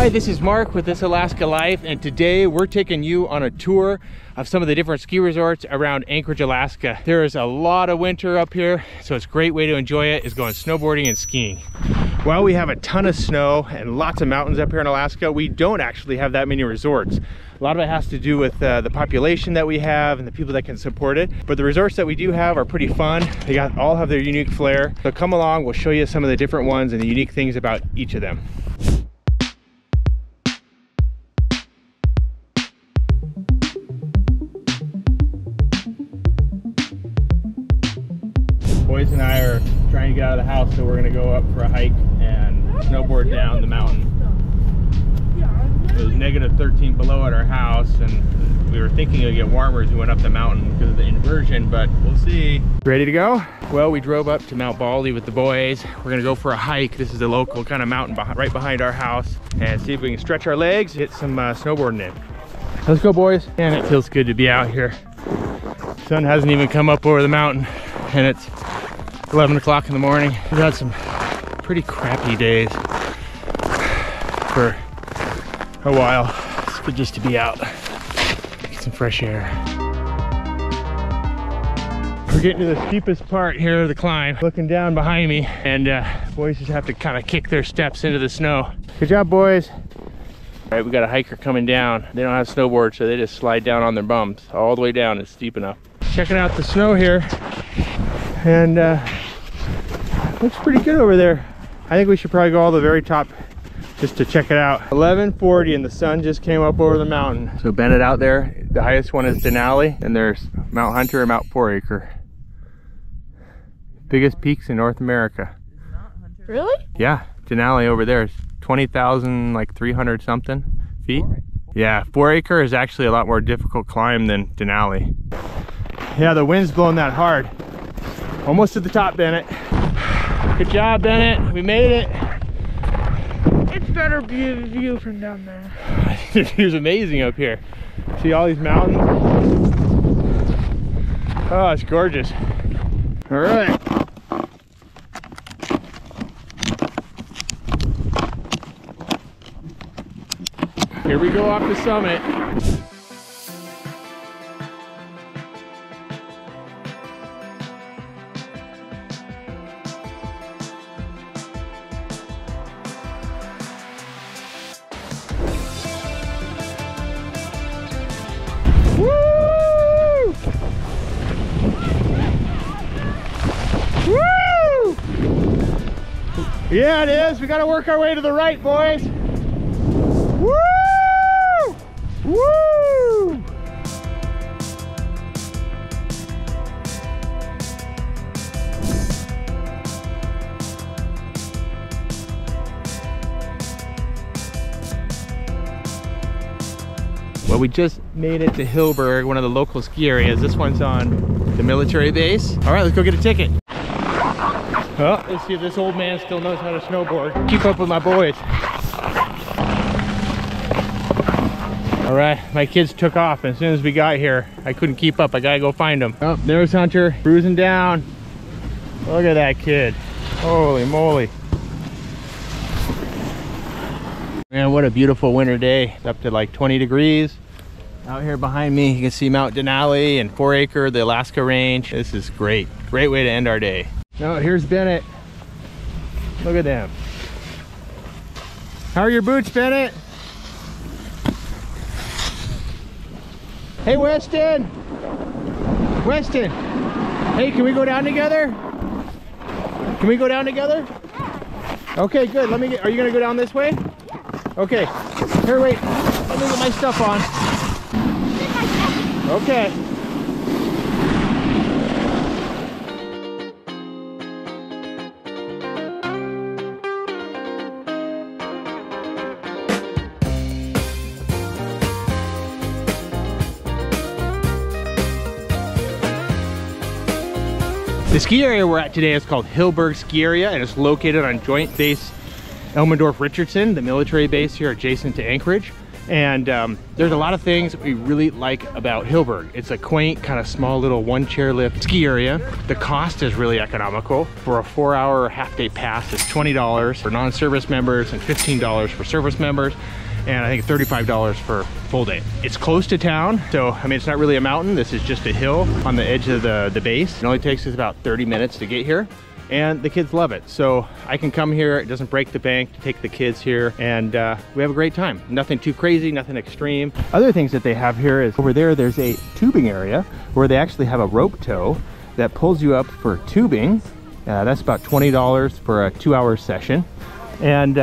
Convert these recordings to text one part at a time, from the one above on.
Hi, this is Mark with This Alaska Life, and today we're taking you on a tour of some of the different ski resorts around Anchorage, Alaska. There is a lot of winter up here, so it's a great way to enjoy it is going snowboarding and skiing. While we have a ton of snow and lots of mountains up here in Alaska, we don't actually have that many resorts. A lot of it has to do with the population that we have and the people that can support it. But the resorts that we do have are pretty fun. They all have their unique flair. So come along, we'll show you some of the different ones and the unique things about each of them. Boys and I are trying to get out of the house, so we're gonna go up for a hike and snowboard down the mountain. It was -13 below at our house, and we were thinking it would get warmer as we went up the mountain because of the inversion, but we'll see. Ready to go? Well, we drove up to Mount Baldy with the boys. We're gonna go for a hike. This is a local kind of mountain right behind our house, and see if we can stretch our legs, get some snowboarding in. Let's go, boys. Man, it feels good to be out here. The sun hasn't even come up over the mountain, and it's 11 o'clock in the morning. We've had some pretty crappy days for a while. It's good just to be out, get some fresh air. We're getting to the steepest part here of the climb. Looking down behind me, and boys just have to kind of kick their steps into the snow. Good job, boys. All right, we got a hiker coming down. They don't have snowboards, so they just slide down on their bums all the way down. It's steep enough. Checking out the snow here, and looks pretty good over there. I think we should probably go all the very top just to check it out. 11:40 and the sun just came up over the mountain. So Bennett out there, the highest one is Denali, and there's Mount Hunter and Mount 4-Acre. Biggest peaks in North America. Really? Yeah, Denali over there is 20,000, like 300 something feet. Yeah, 4-Acre is actually a lot more difficult climb than Denali. Yeah, the wind's blowing that hard. Almost to the top, Bennett. Good job, Bennett. We made it. It's better view from down there. The view's amazing up here. See all these mountains? Oh, it's gorgeous. All right. Here we go off the summit. Woo! Woo! Yeah, it is. We got to work our way to the right, boys. Woo! Woo! Well, we just made it to Hillberg, one of the local ski areas. This one's on the military base. All right, let's go get a ticket. Well, let's see if this old man still knows how to snowboard. Keep up with my boys. All right, my kids took off, and as soon as we got here, I couldn't keep up. I gotta go find them. Oh, there's Hunter, cruising down. Look at that kid. Holy moly. Man, what a beautiful winter day. It's up to like 20 degrees. Out here behind me, you can see Mount Denali and 4-Acre, the Alaska Range. This is great. Great way to end our day. Now, here's Bennett. Look at them. How are your boots, Bennett? Hey, Weston! Weston! Hey, can we go down together? Can we go down together? Okay, good. Let me get, are you gonna go down this way? Okay. Here, wait. Let me get my stuff on. Okay. The ski area we're at today is called Hillberg Ski Area, and it's located on Joint Base Elmendorf-Richardson, the military base here adjacent to Anchorage. And there's a lot of things we really like about Hillberg. It's a quaint, kind of small little one chairlift ski area. The cost is really economical. For a 4-hour half-day pass, it's $20 for non-service members and $15 for service members. And I think $35 for full day. It's close to town, so I mean, it's not really a mountain. This is just a hill on the edge of the base. It only takes us about 30 minutes to get here. And the kids love it. So I can come here, it doesn't break the bank to take the kids here, and we have a great time. Nothing too crazy, nothing extreme. Other things that they have here is over there's a tubing area where they actually have a rope tow that pulls you up for tubing. That's about $20 for a 2-hour session. And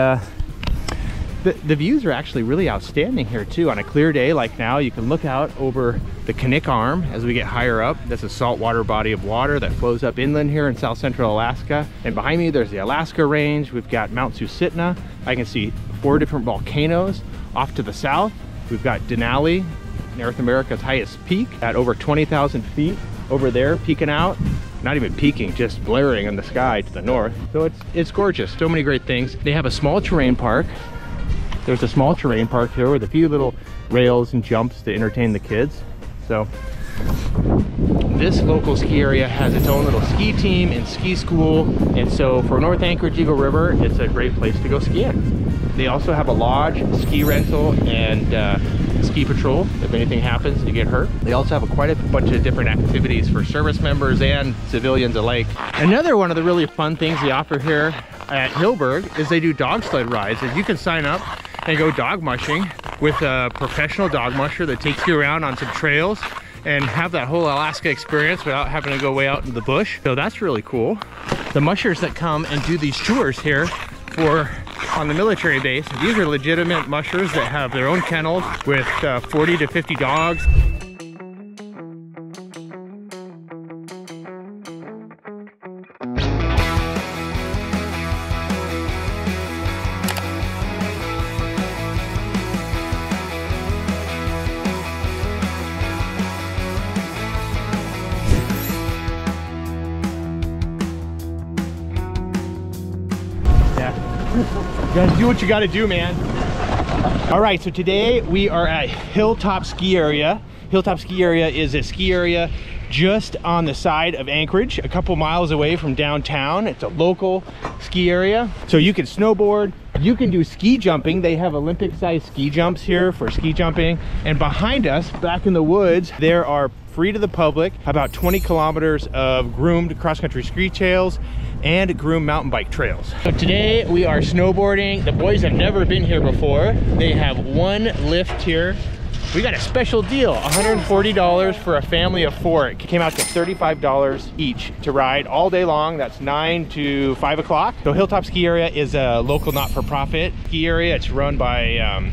the views are actually really outstanding here too. On a clear day like now, you can look out over the Knik Arm as we get higher up. That's a saltwater body of water that flows up inland here in south central Alaska. And behind me, there's the Alaska Range. We've got Mount Susitna. I can see 4 different volcanoes. Off to the south, we've got Denali, North America's highest peak at over 20,000 feet over there, peeking out. Not even peaking, just blaring in the sky to the north. So it's gorgeous, so many great things. They have a small terrain park. There's a small terrain park here with a few little rails and jumps to entertain the kids. So this local ski area has its own little ski team and ski school. And so for North Anchorage Eagle River, it's a great place to go skiing. They also have a lodge, ski rental, and ski patrol if anything happens to get hurt. They also have quite a bunch of different activities for service members and civilians alike. Another one of the really fun things they offer here at Hillberg is they do dog sled rides, and you can sign up and go dog mushing with a professional dog musher that takes you around on some trails and have that whole Alaska experience without having to go way out in the bush. So that's really cool. The mushers that come and do these tours here on the military base, these are legitimate mushers that have their own kennels with 40 to 50 dogs. You gotta do what you gotta do, man. All right, so today we are at Hilltop Ski Area. Hilltop Ski Area is a ski area just on the side of Anchorage, a couple miles away from downtown. It's a local ski area. So you can snowboard, you can do ski jumping. They have Olympic-sized ski jumps here for ski jumping. And behind us, back in the woods, there are free to the public about 20 kilometers of groomed cross-country ski trails and groomed mountain bike trails. So today we are snowboarding. The boys have never been here before. They have one lift here. We got a special deal, $140 for a family of 4. It came out to $35 each to ride all day long. That's 9 to 5 o'clock. So Hilltop Ski Area is a local not-for-profit ski area. It's run by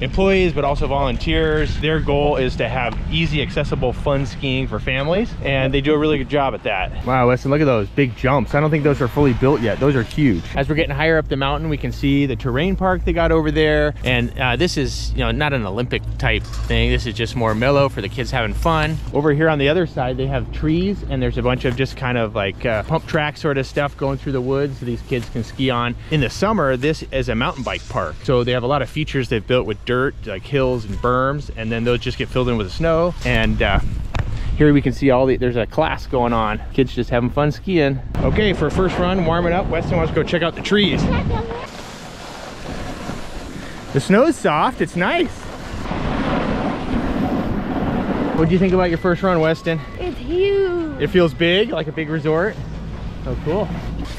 employees, but also volunteers. Their goal is to have easy, accessible, fun skiing for families, and they do a really good job at that. Wow, listen, look at those big jumps. I don't think those are fully built yet. Those are huge. As we're getting higher up the mountain, we can see the terrain park they got over there, and this is, you know, not an Olympic type thing. This is just more mellow for the kids having fun. Over here on the other side, they have trees, and there's a bunch of just kind of like pump track sort of stuff going through the woods so these kids can ski on. In the summer, this is a mountain bike park, so they have a lot of features they've built with dirt, like hills and berms, and then those just get filled in with snow. And here we can see there's a class going on. Kids just having fun skiing. Okay, for first run, warming up, Weston wants to go check out the trees. The snow's soft, it's nice. What do you think about your first run, Weston? It's huge. It feels big, like a big resort. Oh, cool.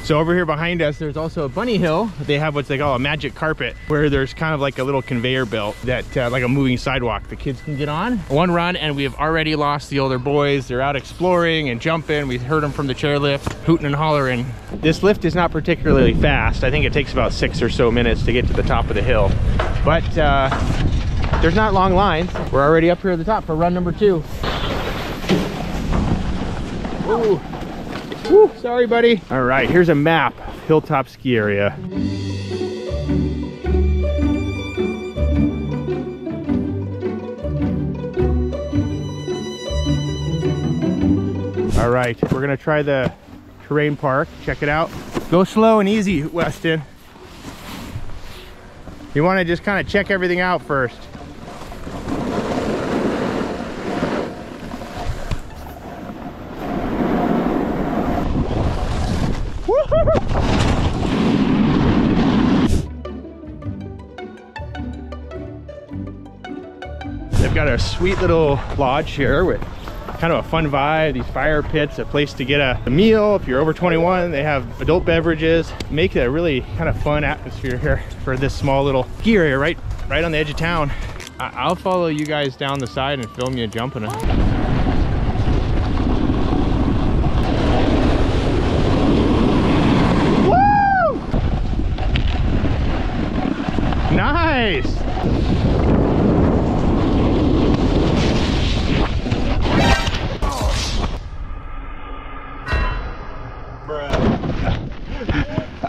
So over here behind us, there's also a bunny hill. They have what they call a magic carpet, where there's kind of like a little conveyor belt that like a moving sidewalk the kids can get on. One run, and we have already lost the older boys. They're out exploring and jumping. We heard them from the chairlift, hooting and hollering. This lift is not particularly fast. I think it takes about 6 or so minutes to get to the top of the hill. But there's not long lines. We're already up here at the top for run number 2. Ooh. Woo, sorry, buddy. All right, here's a map, Hilltop Ski Area. All right, we're gonna try the terrain park. Check it out. Go slow and easy, Weston. You wanna just kind of check everything out first. They've got a sweet little lodge here with kind of a fun vibe, these fire pits, a place to get a meal. If you're over 21, they have adult beverages. Make it a really kind of fun atmosphere here for this small little ski area right on the edge of town. I'll follow you guys down the side and film you jumping it. Woo! Nice!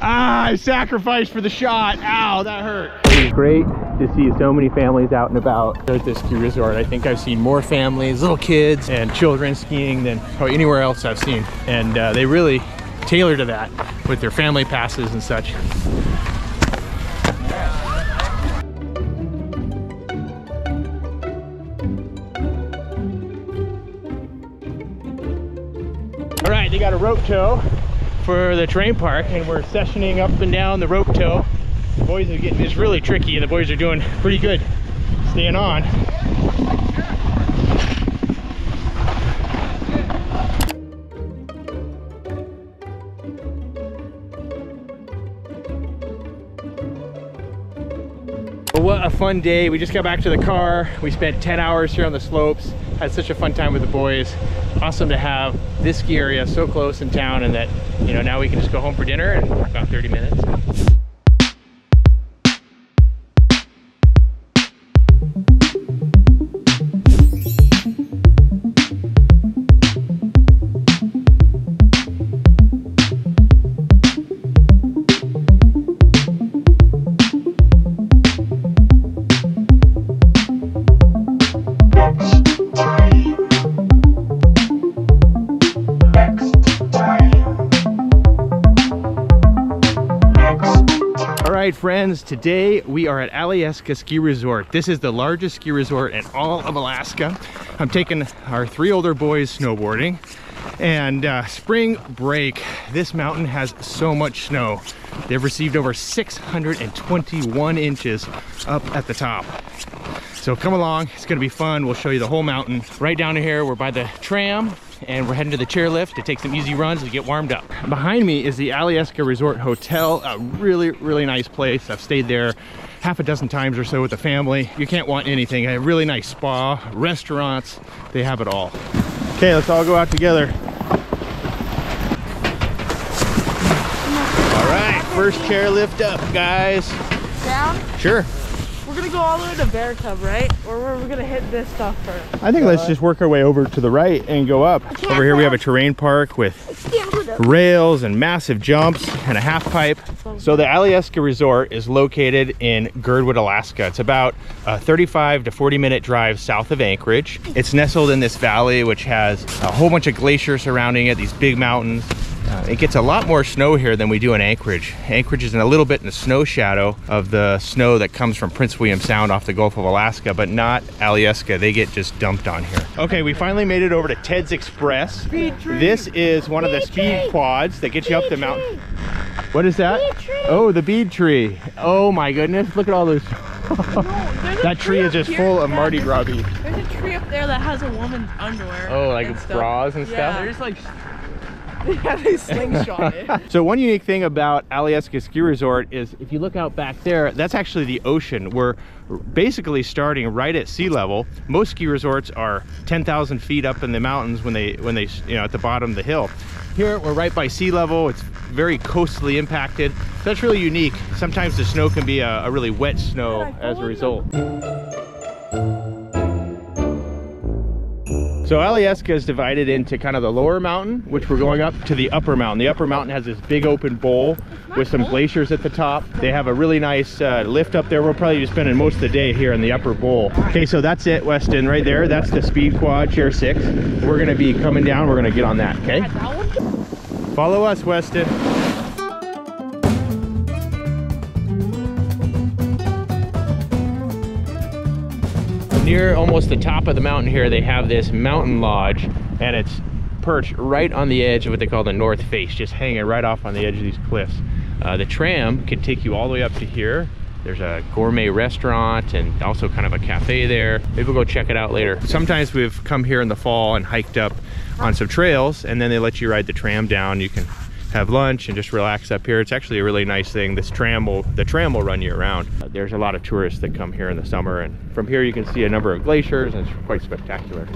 Ah, I sacrificed for the shot. Ow, that hurt. It was great to see so many families out and about at this ski resort. I think I've seen more families, little kids and children skiing than probably anywhere else I've seen. And they really tailor to that with their family passes and such. All right, they got a rope tow for the terrain park, and we're sessioning up and down the rope tow. The boys are getting this really tricky, and the boys are doing pretty good staying on. Well, what a fun day. We just got back to the car. We spent 10 hours here on the slopes. Had such a fun time with the boys. Awesome to have this ski area so close in town, and that, you know, now we can just go home for dinner in about 30 minutes. Alright friends, today we are at Alyeska Ski Resort. This is the largest ski resort in all of Alaska. I'm taking our 3 older boys snowboarding, and spring break, this mountain has so much snow. They've received over 621 inches up at the top. So come along, it's gonna be fun. We'll show you the whole mountain. Right down here, we're by the tram, and we're heading to the chairlift to take some easy runs to get warmed up. Behind me is the Alyeska Resort Hotel, a really nice place. I've stayed there half a dozen times or so with the family. You can't want anything. A really nice spa, restaurants, they have it all. Okay, let's all go out together. All right, first chairlift up, guys. Down? Sure. We're gonna go all the way to Bear Cub, right? Or we're gonna hit this stuff first? I think let's just work our way over to the right and go up. Over here we have a terrain park with rails and massive jumps and a half pipe. So the Alyeska Resort is located in Girdwood, Alaska. It's about a 35 to 40 minute drive south of Anchorage. It's nestled in this valley which has a whole bunch of glaciers surrounding it, these big mountains. It gets a lot more snow here than we do in Anchorage. Anchorage is in a little bit in the snow shadow of the snow that comes from Prince William Sound off the Gulf of Alaska, but not Alyeska. They get just dumped on here. Okay, we finally made it over to Ted's Express. This is one of the speed quads that gets you up the mountain. What is that? Oh, the bead tree. Oh my goodness, look at all those. That tree is just full of Mardi Gras beads. There's a tree up there that has a woman's underwear. Oh, like bras and stuff? There's like... Yeah, they slingshot it. So one unique thing about Alyeska Ski Resort is if you look out back there, that's actually the ocean. We're basically starting right at sea level. Most ski resorts are 10,000 feet up in the mountains when they you know, at the bottom of the hill. Here we're right by sea level. It's very coastally impacted. So that's really unique. Sometimes the snow can be a really wet snow as a result. So Alyeska is divided into kind of the lower mountain, which we're going up, to the upper mountain. The upper mountain has this big open bowl with some glaciers at the top. They have a really nice lift up there. We'll probably be spending most of the day here in the upper bowl. Okay, so that's it, Weston, right there. That's the speed quad, chair 6. We're gonna be coming down, we're gonna get on that, okay? Follow us, Weston. Near almost the top of the mountain here, they have this mountain lodge, and it's perched right on the edge of what they call the north face, just hanging right off on the edge of these cliffs. The tram can take you all the way up to here, There's a gourmet restaurant and also kind of a cafe there. Maybe we'll go check it out later. Sometimes we've come here in the fall and hiked up on some trails, and then they let you ride the tram down. You can have lunch and just relax up here. It's actually a really nice thing. The tram will run you around. There's a lot of tourists that come here in the summer, and from here you can see a number of glaciers, and it's quite spectacular.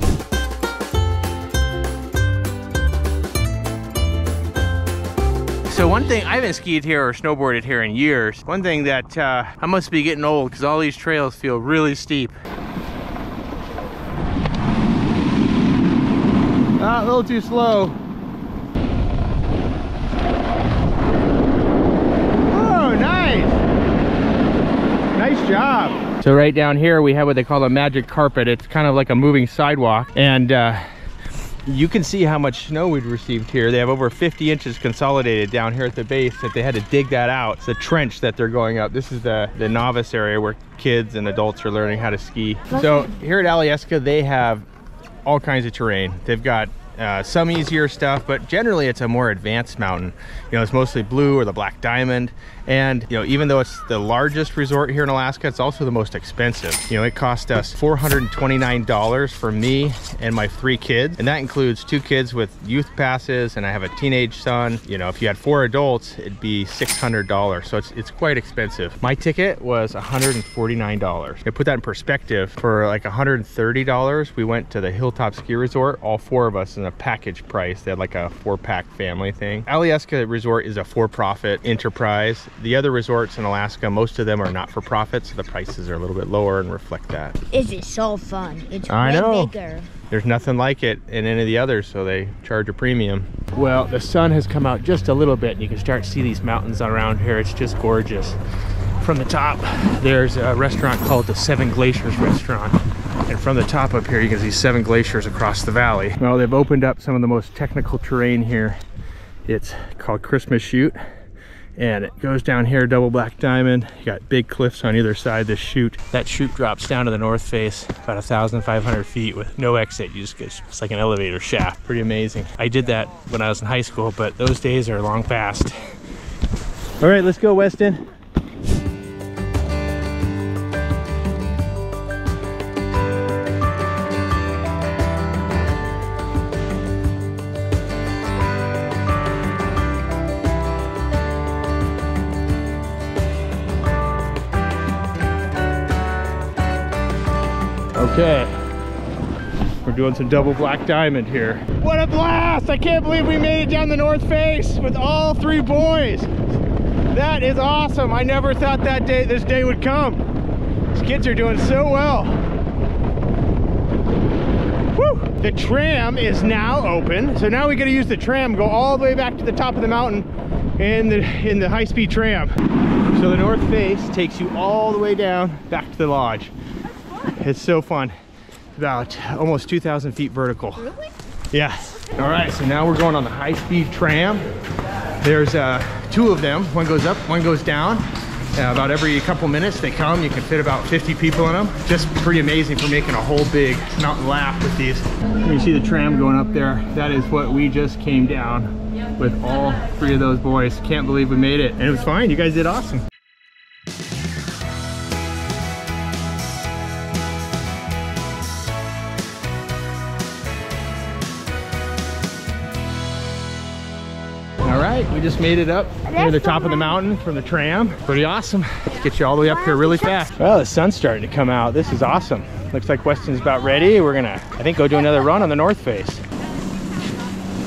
So one thing, I haven't skied here or snowboarded here in years. One thing that I must be getting old, because all these trails feel really steep. A little too slow. Nice job. So right down here we have what they call a magic carpet. It's kind of like a moving sidewalk, and you can see how much snow we'd received here. They have over 50 inches consolidated down here at the base that they had to dig that out. It's the trench that they're going up. This is the novice area where kids and adults are learning how to ski. So here at Alyeska, they have all kinds of terrain. They've got some easier stuff, but generally it's a more advanced mountain. You know, it's mostly blue or the black diamond. And, you know, even though it's the largest resort here in Alaska, it's also the most expensive. You know, it cost us $429 for me and my 3 kids. And that includes 2 kids with youth passes, and I have a teenage son. You know, if you had 4 adults, it'd be $600. So it's quite expensive. My ticket was $149. To put that in perspective, for like $130, we went to the Hilltop Ski Resort, all 4 of us in a package price. They had like a 4-pack family thing. Alyeska Resort is a for-profit enterprise. The other resorts in Alaska, most of them are not for profit, so the prices are a little bit lower and reflect that. This is so fun. It's I way know. bigger. There's nothing like it in any of the others, so they charge a premium. Well, the sun has come out just a little bit, and you can start to see these mountains around here. It's just gorgeous. From the top, there's a restaurant called the 7 Glaciers Restaurant. And from the top up here, you can see 7 glaciers across the valley. Well, they've opened up some of the most technical terrain here. It's called Christmas Chute, and it goes down here, double black diamond. You got big cliffs on either side of this chute. That chute drops down to the north face, about 1,500 feet with no exit. You just get, it's like an elevator shaft. Pretty amazing. I did that when I was in high school, but those days are long past. All right, let's go, Weston. Okay, we're doing some double black diamond here. What a blast! I can't believe we made it down the north face with all 3 boys. That is awesome. I never thought this day would come. These kids are doing so well. Woo! The tram is now open, so now we got to use the tram, go all the way back to the top of the mountain in the high-speed tram. So the north face takes you all the way down back to the lodge. It's so fun. About almost 2,000 feet vertical. Really? Yeah. All right, so now we're going on the high-speed tram. There's 2 of them. One goes up, one goes down. About every couple minutes they come. You can fit about 50 people in them. Just pretty amazing for making a whole big mountain lap with these. You see the tram going up there. That is what we just came down with all 3 of those boys. Can't believe we made it. And it was fine. You guys did awesome. We just made it up near the top of the mountain from the tram. Pretty awesome. Get you all the way up here really fast. Well, the sun's starting to come out. This is awesome. Looks like Weston's about ready. We're gonna, I think, go do another run on the north face.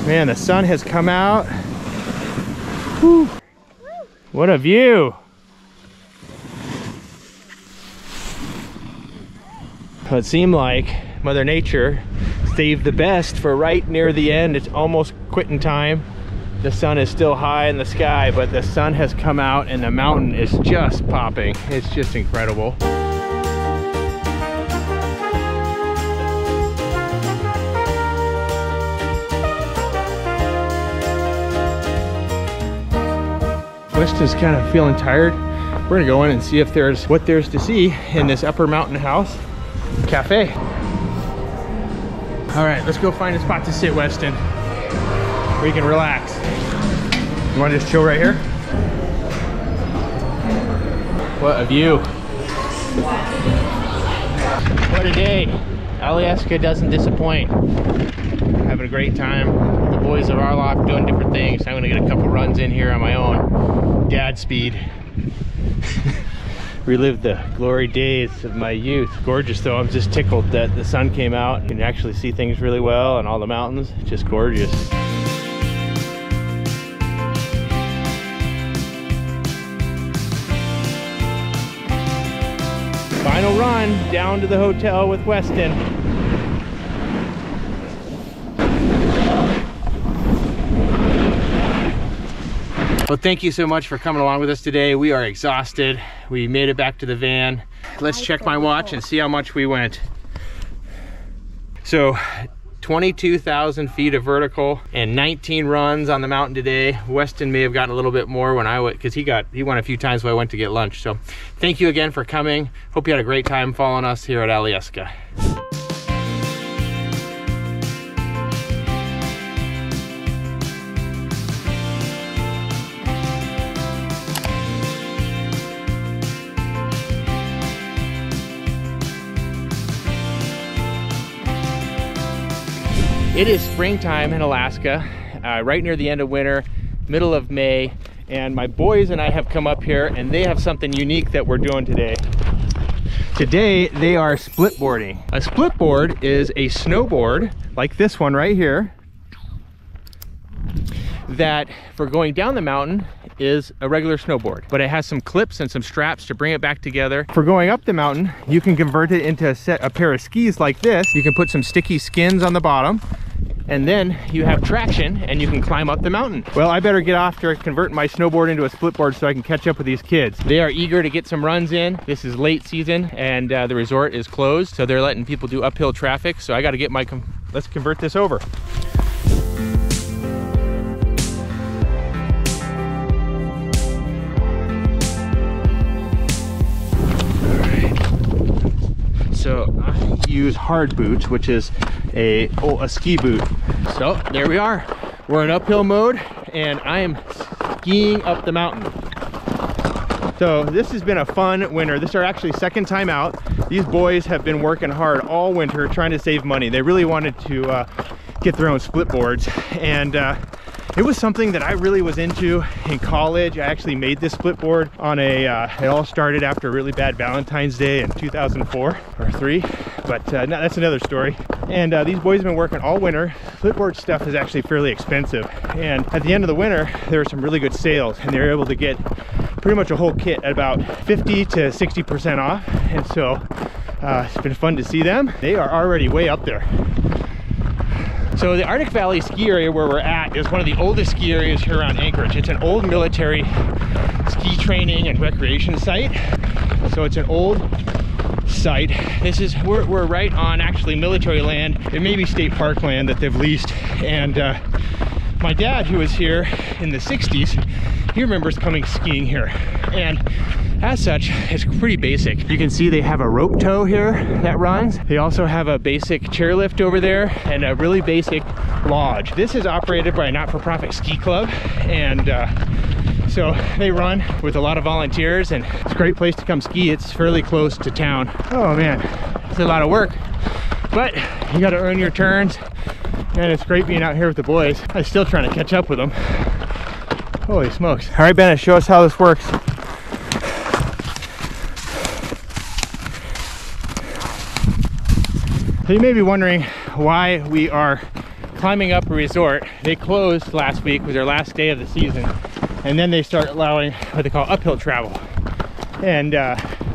Man, the sun has come out. Whew. What a view. Well, it seemed like Mother Nature saved the best for right near the end. It's almost quitting time. The sun is still high in the sky, but the sun has come out and the mountain is just popping. It's just incredible. Weston's kind of feeling tired. We're gonna go in and see if there's what there's to see in this upper mountain house cafe. All right, let's go find a spot to sit, Weston, where you can relax. You want to just chill right here? What a view. What a day. Alaska doesn't disappoint. Having a great time. The boys of our loft doing different things. I'm gonna get a couple runs in here on my own. Dad speed. Relive the glory days of my youth. Gorgeous though. I'm just tickled that the sun came out. You can actually see things really well and all the mountains. Just gorgeous. Final run down to the hotel with Weston. Well, thank you so much for coming along with us today. We are exhausted. We made it back to the van. Let's check my watch and see how much we went. So 22,000 feet of vertical and 19 runs on the mountain today. Weston may have gotten a little bit more when I went, because he went a few times when I went to get lunch. So thank you again for coming. Hope you had a great time following us here at Alaska. It is springtime in Alaska, right near the end of winter, middle of May, and my boys and I have come up here and they have something unique that we're doing today. Today they are split boarding. A split board is a snowboard like this one right here that for going down the mountain is a regular snowboard, but it has some clips and some straps to bring it back together. For going up the mountain, you can convert it into a pair of skis like this. You can put some sticky skins on the bottom, and then you have traction and you can climb up the mountain. Well, I better get off to convert my snowboard into a split board so I can catch up with these kids. They are eager to get some runs in. This is late season and the resort is closed, so they're letting people do uphill traffic. So I got to get let's convert this over. So I use hard boots, which is a ski boot. So there we are. We're in uphill mode and I am skiing up the mountain. So this has been a fun winter. This is our actually second time out. These boys have been working hard all winter trying to save money. They really wanted to get their own split boards, and it was something that I really was into in college. I actually made this split board on it all started after a really bad Valentine's Day in 2004 or 3, but that's another story. And these boys have been working all winter. Split board stuff is actually fairly expensive. And at the end of the winter, there were some really good sales and they were able to get pretty much a whole kit at about 50 to 60% off. And so it's been fun to see them. They are already way up there. So the Arctic Valley ski area where we're at is one of the oldest ski areas here around Anchorage. It's an old military ski training and recreation site. So it's an old site. We're right on actually military land. It may be state park land that they've leased. And my dad, who was here in the 60s, he remembers coming skiing here. And as such, it's pretty basic. You can see they have a rope tow here that runs. They also have a basic chairlift over there and a really basic lodge. This is operated by a not-for-profit ski club, and so they run with a lot of volunteers, and it's a great place to come ski. It's fairly close to town. Oh man, it's a lot of work, but you got to earn your turns, and it's great being out here with the boys. I'm still trying to catch up with them. Holy smokes. All right, Bennett, show us how this works. So you may be wondering why we are climbing up a resort. They closed last week, was their last day of the season, and then they start allowing what they call uphill travel. And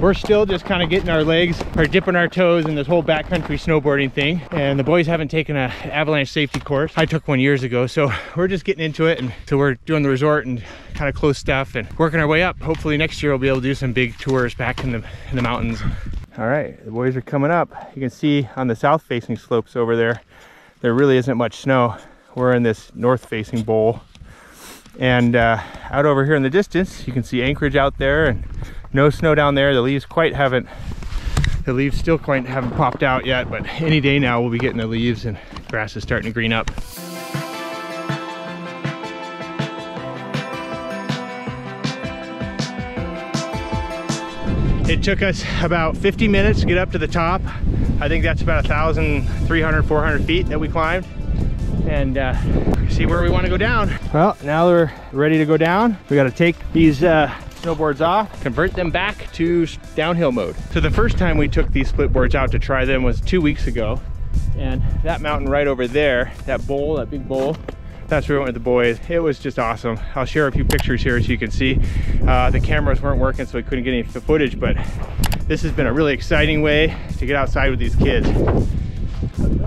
we're still just kind of getting our legs or dipping our toes in this whole backcountry snowboarding thing. And the boys haven't taken an avalanche safety course. I took one years ago, so we're just getting into it. And so we're doing the resort and kind of close stuff and working our way up. Hopefully next year we'll be able to do some big tours back in the mountains. All right, the boys are coming up. You can see on the south facing slopes over there, there really isn't much snow. We're in this north facing bowl. And out over here in the distance, you can see Anchorage out there and no snow down there. The leaves still quite haven't popped out yet, but any day now we'll be getting the leaves and grass is starting to green up. It took us about 50 minutes to get up to the top. I think that's about 1,300, 400 feet that we climbed. And see where we want to go down. Well, now we're ready to go down. We got to take these snowboards off, convert them back to downhill mode. So the first time we took these split boards out to try them was 2 weeks ago. And that mountain right over there, that bowl, that big bowl, that's where we went with the boys. It was just awesome. I'll share a few pictures here so you can see. The cameras weren't working, so we couldn't get any footage, but this has been a really exciting way to get outside with these kids.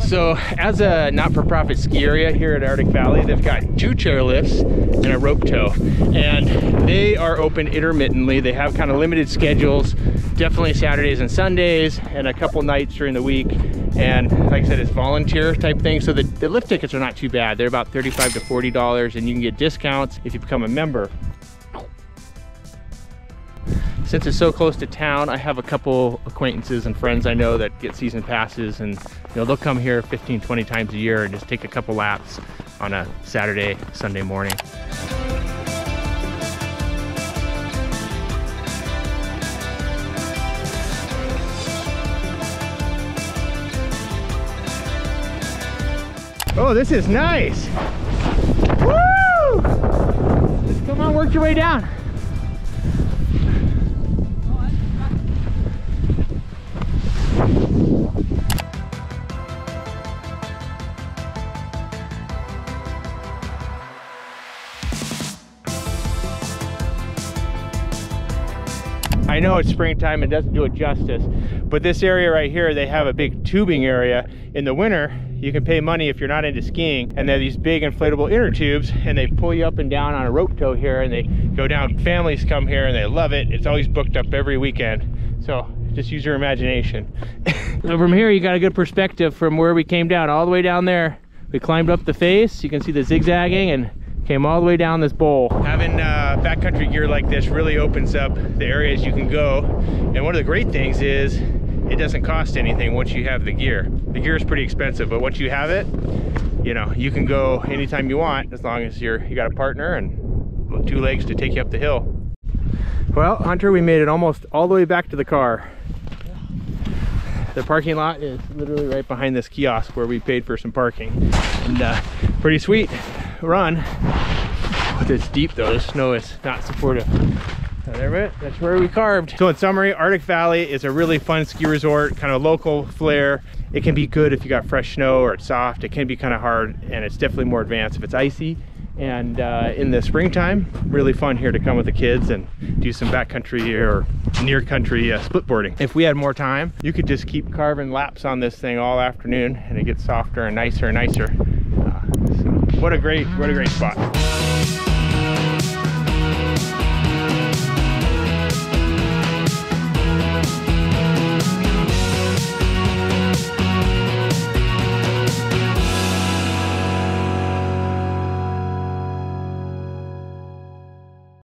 So as a not-for-profit ski area here at Arctic Valley, they've got 2 chairlifts and a rope tow, and they are open intermittently. They have kind of limited schedules, definitely Saturdays and Sundays, and a couple nights during the week. And like I said, it's volunteer type thing, so the lift tickets are not too bad. They're about $35 to $40, and you can get discounts if you become a member. Since it's so close to town, I have a couple acquaintances and friends I know that get season passes, and they'll come here 15, 20 times a year and just take a couple laps on a Saturday, Sunday morning. Oh, this is nice. Woo! Just come on, work your way down. I know it's springtime and doesn't do it justice, but this area right here, they have a big tubing area. In the winter, you can pay money if you're not into skiing, and they're these big inflatable inner tubes, and they pull you up and down on a rope tow here, and they go down. Families come here and they love it. It's always booked up every weekend, so just use your imagination. So from here, you got a good perspective from where we came down, all the way down there. We climbed up the face, you can see the zigzagging, and came all the way down this bowl. Having backcountry gear like this really opens up the areas you can go. And one of the great things is it doesn't cost anything once you have the gear. The gear is pretty expensive, but once you have it, you know, you can go anytime you want as long as you got a partner and 2 legs to take you up the hill. Well, Hunter, we made it almost all the way back to the car. The parking lot is literally right behind this kiosk where we paid for some parking. And pretty sweet run. It's deep though, the snow is not supportive. So there it, that's where we carved. So in summary, Arctic Valley is a really fun ski resort, kind of local flair. It can be good if you got fresh snow or it's soft. It can be kind of hard, and it's definitely more advanced if it's icy. And in the springtime, really fun here to come with the kids and do some backcountry or near country split boarding. If we had more time, you could just keep carving laps on this thing all afternoon, and it gets softer and nicer and nicer. So what a great spot.